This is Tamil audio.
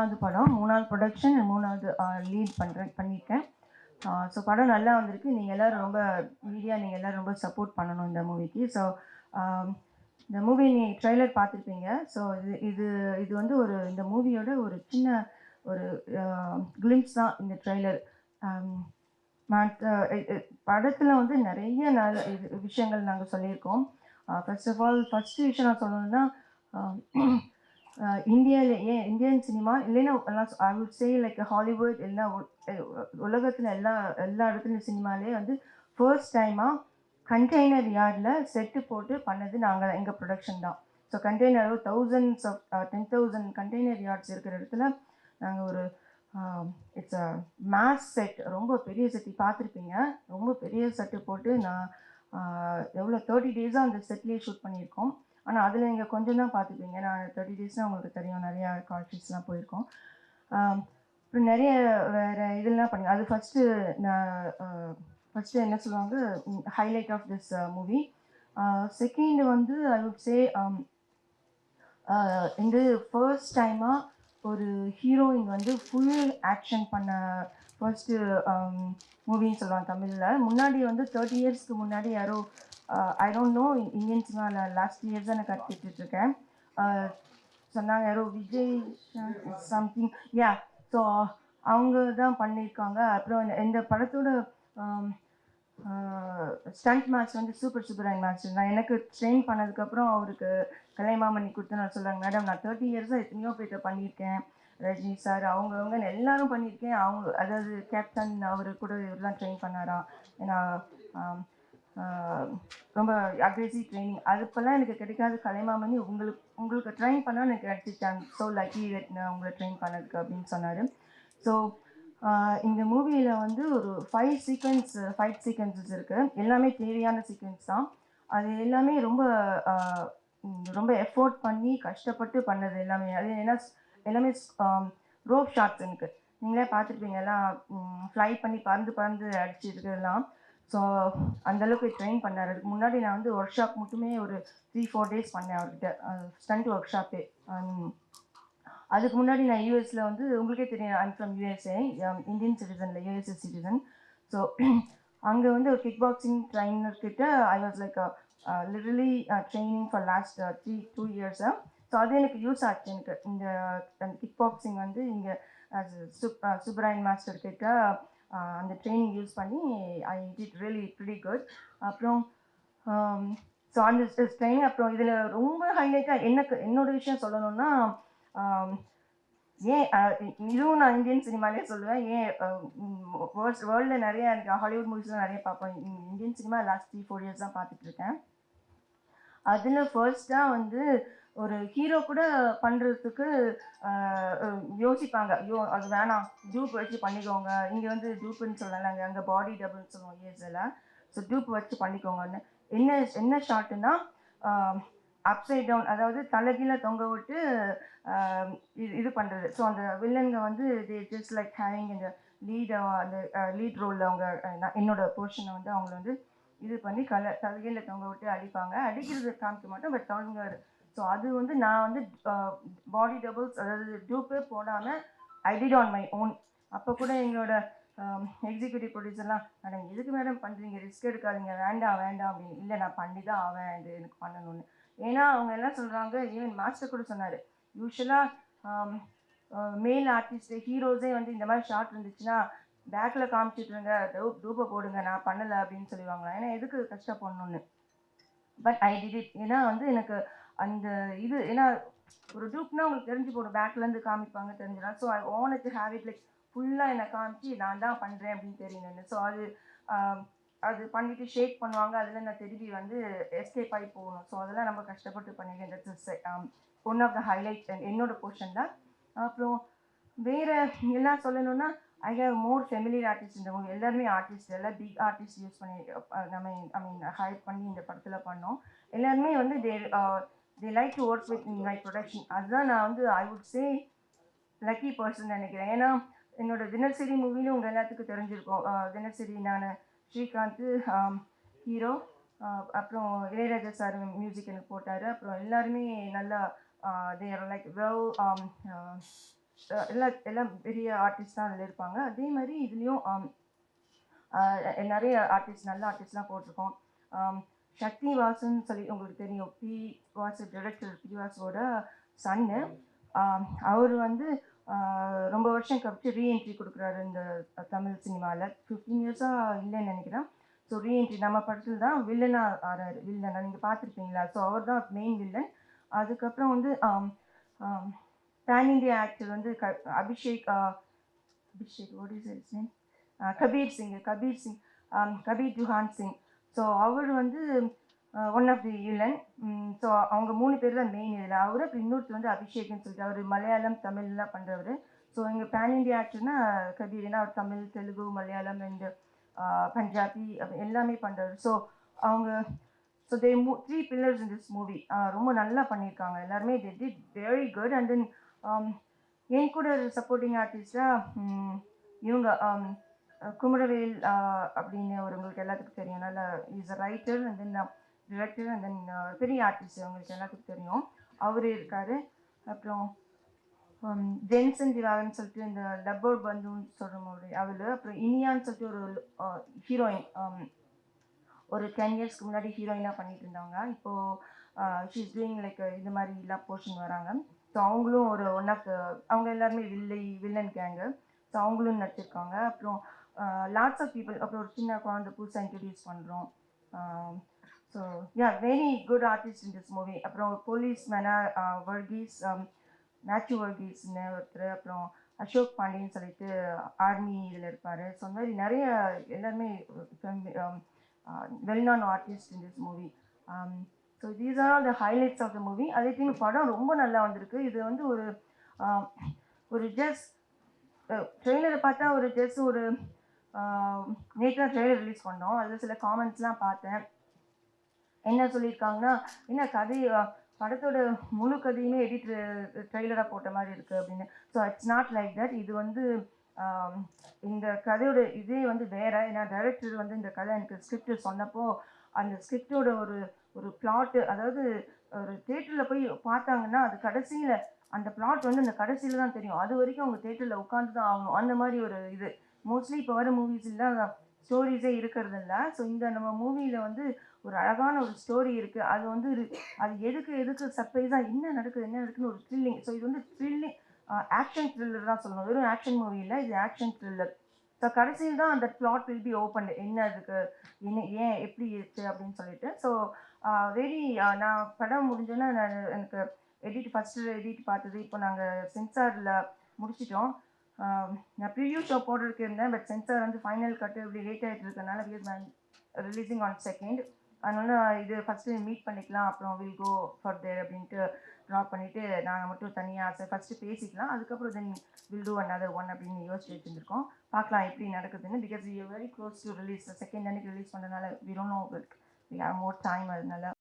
மூணாவது படம், மூணாவது ப்ரொடக்ஷன், மூணாவது லீட் பண்ணியிருக்கேன். ஸோ படம் நல்லா வந்திருக்கு. நீங்கள் எல்லோரும் ரொம்ப மீடியா நீங்கள் எல்லோரும் ரொம்ப சப்போர்ட் பண்ணணும் இந்த மூவிக்கு. ஸோ இந்த மூவி நீ ட்ரெய்லர் பார்த்துருப்பீங்க. ஸோ இது இது வந்து இந்த மூவியோட ஒரு சின்ன ஒரு கிளிம்ஸ் தான் இந்த ட்ரெய்லர். படத்தில் வந்து நிறைய விஷயங்கள் நாங்கள் சொல்லியிருக்கோம். ஃபர்ஸ்ட் ஆஃப் ஆல் ஃபஸ்ட்டு விஷயம் நான் சொல்லணுன்னா, இந்தியாவில் இந்தியன் சினிமா இல்லைன்னா I would say like Hollywood இல்லைன்னா உலகத்தில் எல்லா இடத்துலையும் சினிமாலே வந்து ஃபர்ஸ்ட் டைமாக கண்டெய்னர் யார்டில் செட்டு போட்டு பண்ணது நாங்கள் எங்கள் ப்ரொடக்ஷன் தான். ஸோ கண்டெய்னர் 10,000 கண்டெய்னர் யார்ட்ஸ் இருக்கிற இடத்துல நாங்கள் ஒரு இட்ஸ் அ மேஸ் செட், ரொம்ப பெரிய செட்டு பார்த்துருப்பீங்க. ரொம்ப பெரிய செட்டு போட்டு நான் எவ்வளோ 30 டேஸாக அந்த செட்லேயே ஷூட் பண்ணியிருக்கோம். ஆனால் அதில் நீங்கள் கொஞ்சம் தான் பார்த்துப்பீங்க. நான் 30 டேஸ்னால் உங்களுக்கு தெரியும், நிறையா கால்ஷீட்ஸ்லாம் போயிருக்கோம். அப்புறம் நிறைய வேறு இதெல்லாம் பண்ணி அது ஃபஸ்ட்டு என்ன சொல்லுவாங்க, highlight of this movie. Second வந்து ஐ வுட் சே இந்த ஃபர்ஸ்ட் டைமாக ஒரு ஹீரோயின் வந்து ஃபுல் ஆக்ஷன் பண்ண ஃபர்ஸ்ட்டு மூவின்னு சொல்லுவாங்க தமிழில். முன்னாடி வந்து 30 இயர்ஸ்க்கு முன்னாடி யாரோ ஐ டோன்ட் நோ இந்தியன் சினிமாவில் லாஸ்ட் இயர்ஸ் தான் நான் கற்றுக்கிட்டுருக்கேன். சொன்னாங்க யாரோ விஜய் சம்திங் ஸோ அவங்க தான் பண்ணியிருக்காங்க. அப்புறம் இந்த படத்தோட ஸ்டண்ட் மேட்ச் வந்து சூப்பர் சூப்பரான மேட்ச் தான். எனக்கு ட்ரெயின் பண்ணதுக்கப்புறம் அவருக்கு கலைமாமணி கொடுத்து நான் சொல்கிறாங்க, மேடம் நான் 30 இயர்ஸாக எத்தனையோ பேர்கிட்ட பண்ணியிருக்கேன், ரஜினி சார் அவங்க எல்லாரும் பண்ணியிருக்கேன். அதாவது கேப்டன் அவர் கூட இவர் தான் ட்ரெயின் பண்ணாராம். ஏன்னா ரொம்ப அக்ரெசிவ் ட்ரைனிங். அதுப்பெல்லாம் எனக்கு கிடைக்காத கலைமாமணி உங்களுக்கு ட்ரெயின் பண்ணால் எனக்கு கிடைச்சிட்டாங்க. ஸோ லக்கி உங்களை ட்ரெயின் பண்ணதுக்கு அப்படின்னு சொன்னார். ஸோ இந்த மூவியில் வந்து ஒரு 5 ஃபைட் சீக்வன்சஸ் இருக்குது. எல்லாமே தேவையான சீக்வன்ஸ் தான். அது எல்லாமே ரொம்ப எஃபோர்ட் பண்ணி கஷ்டப்பட்டு பண்ணது எல்லாமே. அது ஏன்னா எல்லாமே ரோப் ஷாட்ஸ் எனக்கு நீங்களே பார்த்துருப்பீங்க. எல்லாம் ஃப்ளை பண்ணி பறந்து அடிச்சிருக்கிறதுலாம். ஸோ அந்தளவுக்கு ட்ரெயின் பண்ணார். அதுக்கு முன்னாடி நான் வந்து ஒர்க் ஷாப் மட்டுமே ஒரு 3-4 டேஸ் பண்ணேன் அவர்கிட்ட, ஸ்டண்ட் ஒர்க் ஷாப்பே. அதுக்கு முன்னாடி நான் யூஎஸில் வந்து உங்களுக்கே தெரியும், ஐம் ஃப்ரம் யூஎஸ்ஏ, இந்தியன் சிட்டிசனில் யூஎஸ்ஏ சிட்டிசன். ஸோ அங்கே வந்து ஒரு கிக் பாக்ஸிங் ட்ரைனர்கிட்ட I was like literally training for last 2 இயர்ஸாக. ஸோ அது எனக்கு யூஸ் ஆச்சு. எனக்கு அந்த கிக் பாக்ஸிங் வந்து இங்கே சுப்ராயன் மாஸ்டர் கிட்ட அந்த ட்ரைனிங் யூஸ் பண்ணி I did really pretty good. அப்புறம் ஸோ அந்த ட்ரைனிங் அப்புறம் இதில் ரொம்ப ஹைலைட்டாக என்னோட விஷயம் சொல்லணும்னா, ஏன் இதுவும் நான் இந்தியன் சினிமாலே சொல்லுவேன். ஏன் வேர்ல்டில் நிறைய எனக்கு ஹாலிவுட் மூவிஸ்லாம் நிறைய பார்ப்பேன். இந்தியன் சினிமா லாஸ்ட் 3-4 இயர்ஸ் தான் பார்த்துட்ருக்கேன். அதில் ஃபர்ஸ்ட்டாக வந்து ஒரு ஹீரோ கூட பண்ணுறதுக்கு யோசிப்பாங்க, ஐயோ அது வேணாம், டூப் வச்சு பண்ணிக்கோங்க. இங்கே வந்து டூப்புன்னு சொல்லலாங்க, அங்கே பாடி டபுள்னு சொல்லுவோம் யூஎஸ்ஏல. ஸோ டூப் வச்சு பண்ணிக்கோங்கன்னு. என்ன ஷாட்டுன்னா அப்சைட் டவுன், அதாவது தலைகீழ தொங்க விட்டு இது பண்ணுறது. ஸோ அந்த வில்லனுங்க வந்து தே ஜஸ்ட் லைக் ஹேவிங் இந்த அந்த லீட் ரோலில் அவங்க என்னோட போர்ஷனை வந்து அவங்கள வந்து இது பண்ணி தலைகீழ தொங்க விட்டு அடிப்பாங்க. அடிக்கிறது காமிக்க மாட்டோம், பட் தொங்க. ஸோ அது வந்து நான் வந்து பாடி டபுள்ஸ், அதாவது டூப்பே போடாமல் I did on my own. அப்போ கூட எங்களோட எக்ஸிக்யூட்டிவ் ப்ரொடியூசர்லாம், மேடம் எதுக்கு மேடம் பண்ணுறீங்க, ரிஸ்க் எடுக்காதீங்க, வேண்டாம் அப்படின்னு. இல்லை நான் பண்ணி தான் ஆவேன், இது எனக்கு பண்ணணும்னு. ஏன்னா அவங்க எல்லாம் சொல்கிறாங்க, ஈவன் மாஸ்டர் கூட சொன்னார், யூஸ்வலாக மேல் ஆர்டிஸ்ட் ஹீரோஸே வந்து இந்த மாதிரி ஷார்ட் இருந்துச்சுன்னா பேக்கில் காமிச்சிட்ருங்க, டூப்பை போடுங்க, நான் பண்ணலை அப்படின்னு சொல்லுவாங்க. ஏன்னா எதுக்கு கஷ்டப்படணும்னு. But I did it. ஏன்னா வந்து எனக்கு அந்த இது, ஏன்னா ஒரு டூப்னா உங்களுக்கு தெரிஞ்சு போடும், பேக்லேருந்து காமிப்பாங்க தெரிஞ்சிடும். So I want to have it like ஃபுல்லாக என்னை காமிச்சு நான் தான் பண்ணுறேன் அப்படின்னு தெரியணுன்னு. ஸோ அது பண்ணிவிட்டு ஷேக் பண்ணுவாங்க, அதில் நான் திருப்பி வந்து எஸ்கேப் ஆகி போகணும். ஸோ அதெல்லாம் நம்ம கஷ்டப்பட்டு பண்ணிக்கிறேன். That's one of the highlight என்னோட போர்ஷன் தான். அப்புறம் வேறு எல்லாம் சொல்லணுன்னா, I have more familiar artist இந்த மூவி. எல்லாருமே ஆர்டிஸ்ட், எல்லாம் பிக் ஆர்டிஸ்ட் யூஸ் பண்ணி ஹையர் பண்ணி இந்த படத்தில் பண்ணோம். எல்லாருமே வந்து they like to work with my production. அதுதான் நான் வந்து I would say lucky person நினைக்கிறேன். ஏன்னா என்னோட தினசரி மூவின்னு உங்கள் எல்லாத்துக்கும் தெரிஞ்சிருக்கோம். தினசரி நான் ஸ்ரீகாந்த் ஹீரோ, அப்புறம் இளையராஜா சார் மியூசிக் எனக்கு போட்டார். அப்புறம் எல்லாருமே நல்லா they are like well எல்லாம் பெரிய ஆர்டிஸ்ட் தான் அதில் இருப்பாங்க. அதே மாதிரி இதுலேயும் நிறைய ஆர்டிஸ்ட் நல்ல ஆர்டிஸ்ட்லாம் போட்டிருக்கோம். சக்தி வாசுன்னு சொல்லி உங்களுக்கு தெரியும், பி வாசு டைரக்டர் பி வாசுவோட சன்னு. அவர் வந்து ரொம்ப வருஷம் கழிச்சு ரீஎன்ட்ரி கொடுக்குறாரு இந்த தமிழ் சினிமாவில். 15 இயர்ஸாக இல்லைன்னு நினைக்கிறேன். ஸோ ரீஎன்ட்ரி நம்ம படத்தில் தான் வில்லனாக ஆறாரு. வில்லனா நீங்கள் பார்த்துருப்பீங்களா? ஸோ அவர் தான் மெயின் வில்லன். அதுக்கப்புறம் வந்து பேன் இண்டியா ஆக்டர் வந்து Abhishek what is its name, Kabir Singh, Kabir Chauhan Singh. So அவர் வந்து one of the villain. So அவங்க 3 பேர் தான் மெயின் இதில். அவர் அப்புறம் இன்னொருத்தர் வந்து அபிஷேக்னு சொல்லிட்டு அவர் மலையாளம் தமிழ்லாம் பண்ணுறவர். ஸோ எங்கள் பேன் இண்டியா ஆக்டர்னா கபீர்னா அவர் தமிழ், தெலுங்கு, மலையாளம் அண்ட் பஞ்சாபி எல்லாமே பண்ணுறவர். ஸோ அவங்க so they 3 pillars in this movie. ரொம்ப நல்லா பண்ணியிருக்காங்க எல்லாருமே. they did very good. And then என் கூட சப்போர்ட்டிங் ஆர்டிஸ்டாக இவங்க குமரவேல் அப்படின்னு உங்களுக்கு எல்லாத்துக்கும் தெரியும். நல்ல is a writer and then director and then பெரிய ஆர்டிஸ்ட் அவங்களுக்கு எல்லாத்துக்கும் தெரியும். அவர் இருக்கார். அப்புறம் ஜென்சன் திவாகர்னு சொல்லிட்டு இந்த லப்பர் பந்துன்னு சொல்கிற அவள். அப்புறம் இனியான்னு சொல்லிட்டு ஒரு ஹீரோயின், ஒரு 10 இயர்ஸ்க்கு முன்னாடி ஹீரோயினாக பண்ணிட்டு இருந்தாங்க. இப்போது ஷீஸ் டூயிங் லைக் இது மாதிரி எல்லாம் போர்ஷன் வராங்க. ஸோ அவங்களும் ஒரு ஒன் ஆஃப் அவங்க எல்லாருமே வில்லன் கேங்கு. ஸோ அவங்களும் நடிச்சிருக்காங்க. அப்புறம் லாட்ஸ் ஆஃப் பீப்புள். அப்புறம் ஒரு சின்ன குழந்தை புதுசாக இன்ட்ரடியூஸ் பண்ணுறோம். So very good artist in this movie. அப்புறம் போலீஸ் மேனாக வர்கீஸ், மேத்யூ வர்கீஸ்னு ஒருத்தர், அப்புறம் அசோக் பாண்டியன்னு சொல்லிட்டு ஆர்மி இதில் இருப்பார். ஸோ அந்த மாதிரி நிறைய எல்லாருமே well-known artists in this movie. So these are all the highlights of the movie. அதே டைம் படம் ரொம்ப நல்லா வந்திருக்கு. இது வந்து ஒரு ஜஸ்ட் ட்ரெய்லரை பார்த்தா ஒரு நேற்று ட்ரெய்லர் ரிலீஸ் பண்ணோம். அதில் சில காமெண்ட்ஸ்லாம் பார்த்தேன். என்ன சொல்லியிருக்காங்கன்னா, என்ன கதை படத்தோட முழு கதையுமே ட்ரெய்லராக போட்ட மாதிரி இருக்குது அப்படின்னு. So it's not like that. இது வந்து இந்த கதையோட இதே வந்து வேற. ஏன்னா டைரக்டர் வந்து இந்த கதை எனக்கு ஸ்கிரிப்ட் சொன்னப்போ அந்த ஸ்கிரிப்டோட ஒரு பிளாட்டு, அதாவது ஒரு தேட்டரில் போய் பார்த்தாங்கன்னா அது கடைசியில் அந்த பிளாட் வந்து அந்த கடைசியில் தான் தெரியும். அது வரைக்கும் அவங்க தேட்டரில் உட்காந்து தான் ஆகணும். அந்த மாதிரி ஒரு இது மோஸ்ட்லி இப்போ வர மூவிஸ் இல்லை, ஸ்டோரிஸே இருக்கிறது இல்லை. ஸோ இந்த நம்ம மூவியில் வந்து ஒரு அழகான ஒரு ஸ்டோரி இருக்குது. அது வந்து அது எதுக்கு சர்ப்ரைஸாக என்ன நடக்குதுன்னு ஒரு த்ரில்லிங். ஸோ இது வந்து த்ரில்லிங் ஆக்ஷன் த்ரில்லர் தான் சொல்லணும். வெறும் ஆக்ஷன் மூவி இல்லை, இது ஆக்ஷன் த்ரில்லர். ஸோ கடைசியில் தான் அந்த பிளாட் வில் பி ஓப்பன். என்ன அதுக்கு ஏன் எப்படி இருக்குது அப்படின்னு சொல்லிட்டு. ஸோ வெரி நான் படம் முடிஞ்சோன்னா எனக்கு ஃபஸ்ட்டு எடிட் பார்த்தது. இப்போ நாங்கள் சென்சாரில் முடிச்சிட்டோம். நான் ப்ரிவியூ ஷோ போடுறதுக்கு இருந்தேன். பட் சென்சார் வந்து ஃபைனல் கட்டு இப்படி லேட் ஆகிட்டு இருக்கனால ரிலீஸிங் ஆன் 2nd. அதனால் இது ஃபஸ்ட்டு மீட் பண்ணிக்கலாம், அப்புறம் வில் கோ ஃபார் தேர் அப்படின்ட்டு ட்ராப் பண்ணிவிட்டு நாங்கள் மட்டும் தனியாக ஃபஸ்ட்டு பேசிக்கலாம், அதுக்கப்புறம் then will do another one அப்படின்னு யோசிச்சு வச்சுருக்கோம். பார்க்கலாம் எப்படி நடக்குதுன்னு. Because we are very close to release. 2nd அன்னைக்கு ரிலீஸ் பண்ணுறதுனால we don't know, we have more time. அதனால